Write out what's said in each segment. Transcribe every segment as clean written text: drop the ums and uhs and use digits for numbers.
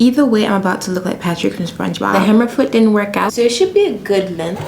Either way, I'm about to look like Patrick from SpongeBob. The hammer foot didn't work out, so it should be a good length.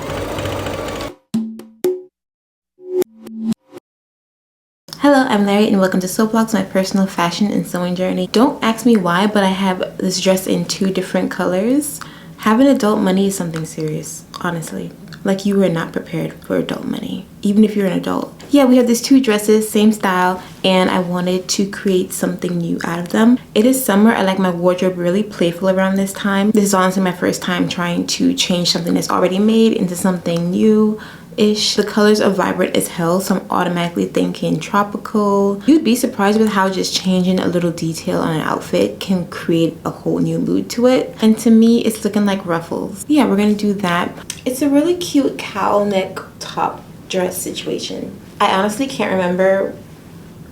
Hello, I'm Larry and welcome to Soapbox, my personal fashion and sewing journey. Don't ask me why, but I have this dress in 2 different colors. Having adult money is something serious, honestly. Like, you were not prepared for adult money, even if you're an adult. Yeah, we have these 2 dresses, same style, and I wanted to create something new out of them. It is summer. I like my wardrobe really playful around this time. This is honestly my first time trying to change something that's already made into something new-ish. The colors are vibrant as hell, so I'm automatically thinking tropical. You'd be surprised with how just changing a little detail on an outfit can create a whole new mood to it. And to me, it's looking like Ruffles. Yeah, we're gonna do that. It's a really cute cowl neck top dress situation. I honestly can't remember,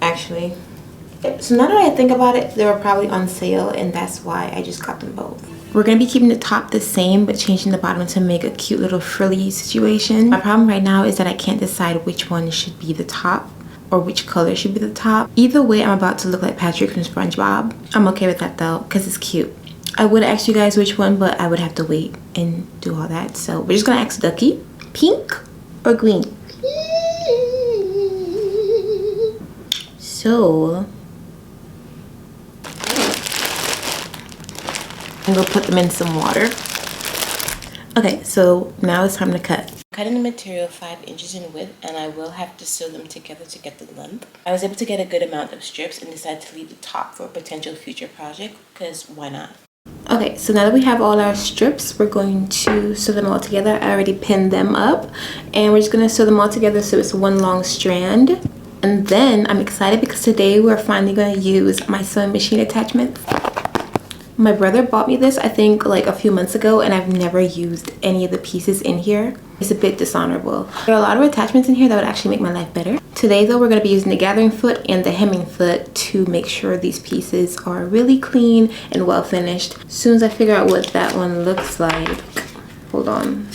actually. So now that I think about it, they were probably on sale and that's why I just got them both. We're going to be keeping the top the same but changing the bottom to make a cute little frilly situation. My problem right now is that I can't decide which one should be the top or which color should be the top. Either way, I'm about to look like Patrick from SpongeBob. I'm okay with that though because it's cute. I would ask you guys which one, but I would have to wait and do all that. So we're just going to ask Ducky, pink or green? So I'm gonna put them in some water. Okay, so now it's time to cut. Cutting the material 5 inches in width, and I will have to sew them together to get the length. I was able to get a good amount of strips and decided to leave the top for a potential future project, because why not? Okay, so now that we have all our strips, we're going to sew them all together. I already pinned them up, and we're just gonna sew them all together so it's one long strand. And then I'm excited because today we're finally gonna use my sewing machine attachment. My brother bought me this, I think, like a few months ago, and I've never used any of the pieces in here. It's a bit dishonorable. There are a lot of attachments in here that would actually make my life better. Today, though, we're going to be using the gathering foot and the hemming foot to make sure these pieces are really clean and well finished. As soon as I figure out what that one looks like, hold on.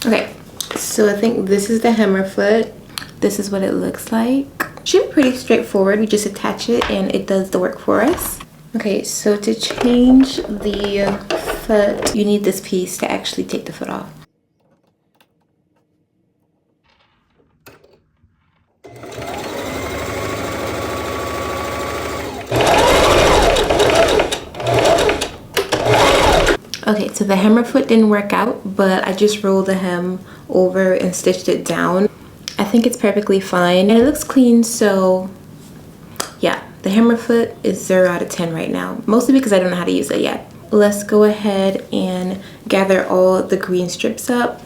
Okay, so I think this is the hammer foot. This is what it looks like. Should be pretty straightforward. We just attach it and it does the work for us. Okay, so to change the foot, you need this piece to actually take the foot off. Okay, so the hammer foot didn't work out, but I just rolled the hem over and stitched it down. I think it's perfectly fine and it looks clean, so yeah, the hammer foot is 0 out of 10 right now, mostly because I don't know how to use it yet. Let's go ahead and gather all the green strips up.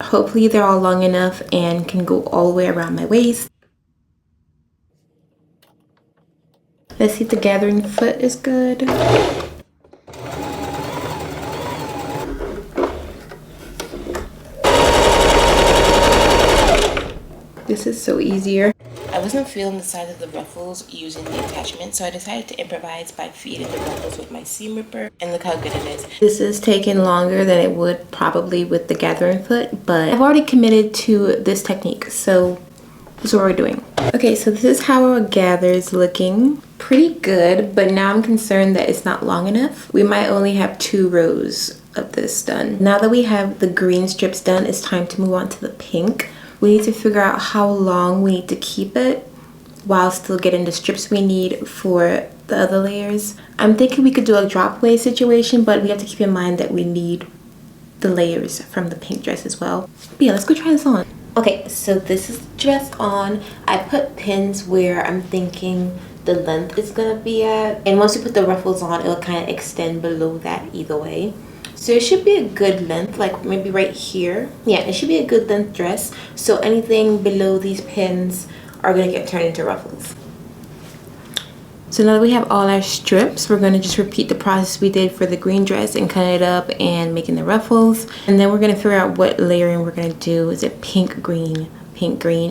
Hopefully they're all long enough and can go all the way around my waist. Let's see if the gathering foot is good. This is so easier. I wasn't feeling the size of the ruffles using the attachment, so I decided to improvise by feeding the ruffles with my seam ripper, and look how good it is. This is taking longer than it would probably with the gathering foot, but I've already committed to this technique, so this is what we're doing. Okay, so this is how our gather is looking. Pretty good, but now I'm concerned that it's not long enough. We might only have 2 rows of this done. Now that we have the green strips done, it's time to move on to the pink. We need to figure out how long we need to keep it while still getting the strips we need for the other layers. I'm thinking we could do a drop away situation, but we have to keep in mind that we need the layers from the pink dress as well. But yeah, let's go try this on. Okay, so this is the dress on. I put pins where I'm thinking the length is gonna be at. And once you put the ruffles on, it'll kind of extend below that either way. So it should be a good length, like maybe right here. Yeah, it should be a good length dress. So anything below these pins are gonna get turned into ruffles. So now that we have all our strips, we're gonna just repeat the process we did for the green dress and cut it up and making the ruffles. And then we're gonna figure out what layering we're gonna do. Is it pink, green,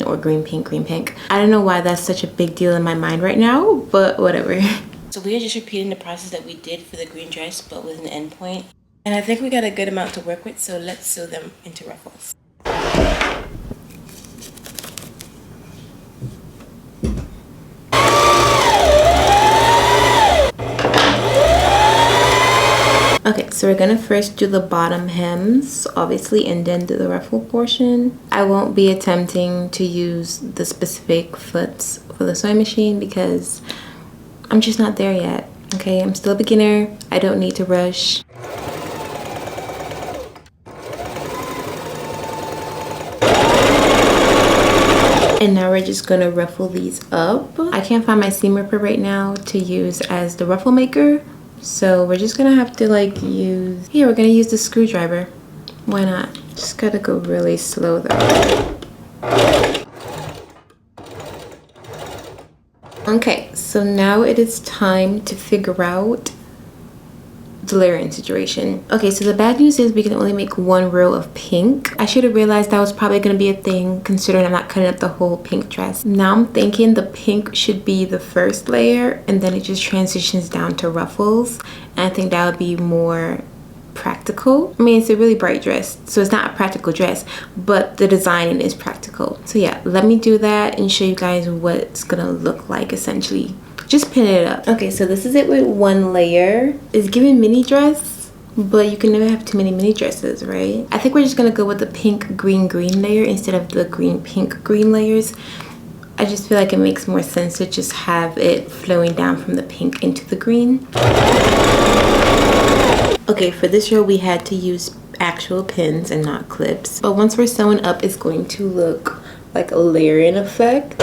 or green, pink? I don't know why that's such a big deal in my mind right now, but whatever. So we are just repeating the process that we did for the green dress, but with an end point. And I think we got a good amount to work with, so let's sew them into ruffles. Okay, so we're gonna first do the bottom hems, obviously, and then do the ruffle portion. I won't be attempting to use the specific foots for the sewing machine because I'm just not there yet. Okay, I'm still a beginner. I don't need to rush. And now we're just gonna ruffle these up. I can't find my seam ripper right now to use as the ruffle maker. So we're just gonna have to like use, here we're gonna use the screwdriver. Why not? Just gotta go really slow though. Okay, so now it is time to figure out the layering situation. Okay, so the bad news is we can only make one row of pink. I should have realized that was probably going to be a thing considering I'm not cutting up the whole pink dress. Now I'm thinking the pink should be the first layer and then it just transitions down to ruffles. And I think that would be more practical. I mean, it's a really bright dress, so it's not a practical dress, but the design is practical. So yeah, let me do that and show you guys what it's gonna look like essentially. Just pin it up. Okay, so this is it with one layer. It's giving mini dress, but you can never have too many mini dresses, right? I think we're just gonna go with the pink green green layer instead of the green pink green layers. I just feel like it makes more sense to just have it flowing down from the pink into the green. Okay, for this row we had to use actual pins and not clips, but once we're sewing up it's going to look like a layering effect.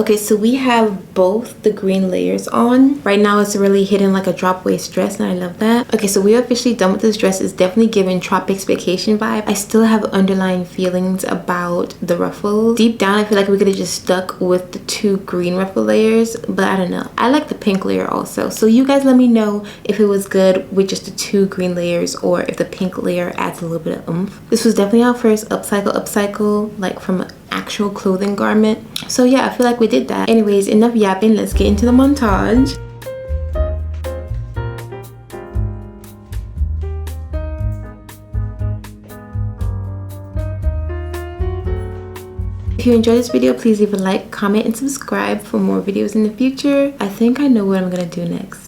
Okay, so we have both the green layers on. Right now it's really hidden like a drop waist dress and I love that. Okay, so we're officially done with this dress. It's definitely giving Tropics Vacation vibe. I still have underlying feelings about the ruffles. Deep down I feel like we could have just stuck with the two green ruffle layers, but I don't know. I like the pink layer also. So you guys let me know if it was good with just the two green layers or if the pink layer adds a little bit of oomph. This was definitely our first upcycle like from an actual clothing garment. So yeah, I feel like we did that. Anyways, enough yapping, let's get into the montage. If you enjoyed this video, please leave a like, comment, and subscribe for more videos in the future. I think I know what I'm gonna do next.